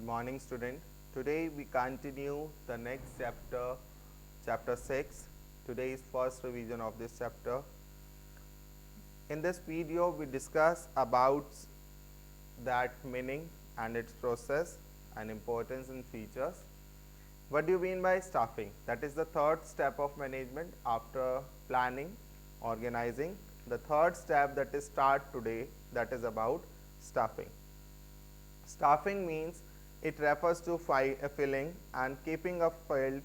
morning, student. Today we continue the next chapter, chapter 6. Today is first revision of this chapter. In this video we discuss about that meaning and its process and importance and features. What do you mean by staffing? That is the third step of management after planning, organizing. The third step that is start today, that is about staffing. Staffing means it refers to filling and keeping up filled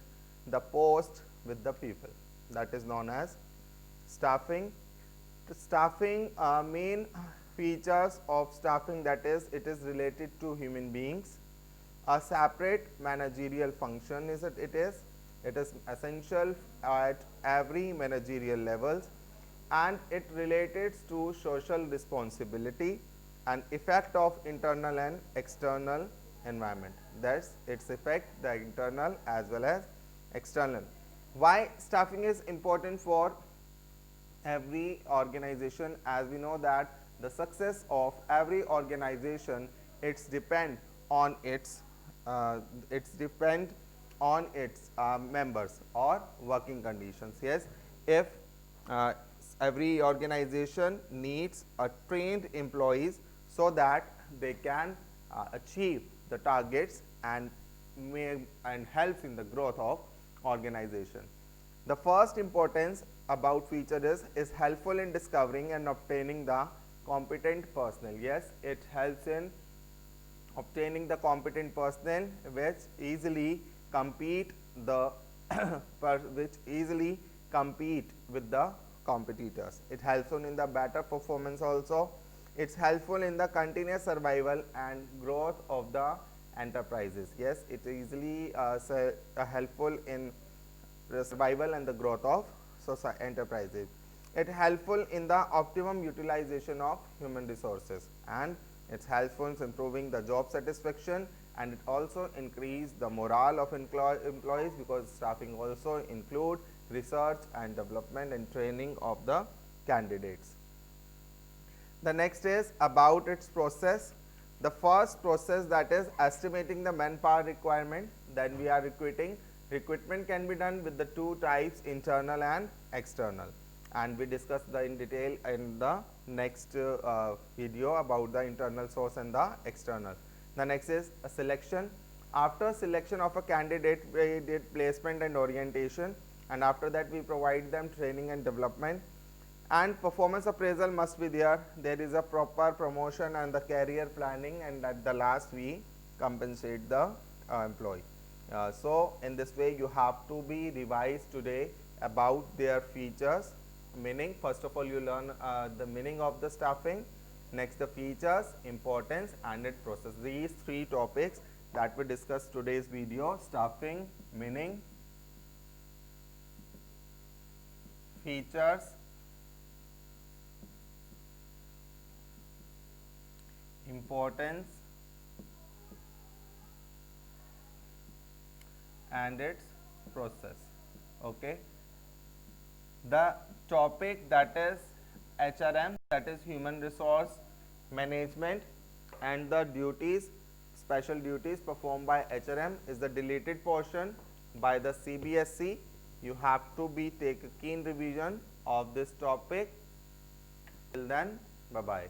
the post with the people. That is known as staffing. The staffing main features of staffing, that is, it is related to human beings. A separate managerial function is it is essential at every managerial levels, and it relates to social responsibility and effect of internal and external environment. That's its effect, the internal as well as external. Why staffing is important for every organization? As we know that the success of every organization, it's depend on its members or working conditions. Yes, if every organization needs a trained employees so that they can achieve the targets and helps in the growth of organization. The first importance about feature is helpful in discovering and obtaining the competent personnel. Yes, it helps in obtaining the competent personnel which easily compete with the competitors. It helps in the better performance also. It's helpful in the continuous survival and growth of the enterprises. Yes, it is easily helpful in the survival and the growth of enterprises. It helpful in the optimum utilization of human resources, and it's helpful in improving the job satisfaction, and it also increase the morale of employees, because staffing also include research and development and training of the candidates. The next is about its process. The first process, that is estimating the manpower requirement. Then we are recruiting. Recruitment can be done with the two types, internal and external, and we discussed in detail in the next video about the internal source and the external. The next is a selection. After selection of a candidate, we did placement and orientation, and after that we provide them training and development, and performance appraisal must be there. There is a proper promotion and the career planning, and at the last we compensate the employee. So in this way you have to be revised today about their features, meaning. First of all you learn the meaning of the staffing, next the features, importance and its process. These three topics that we discussed today's video: staffing, meaning, features, importance and its process. Okay, the topic, that is HRM, that is human resource management, and the duties, special duties performed by HRM, is the deleted portion by the CBSE. You have to take a keen revision of this topic. Till then, bye bye.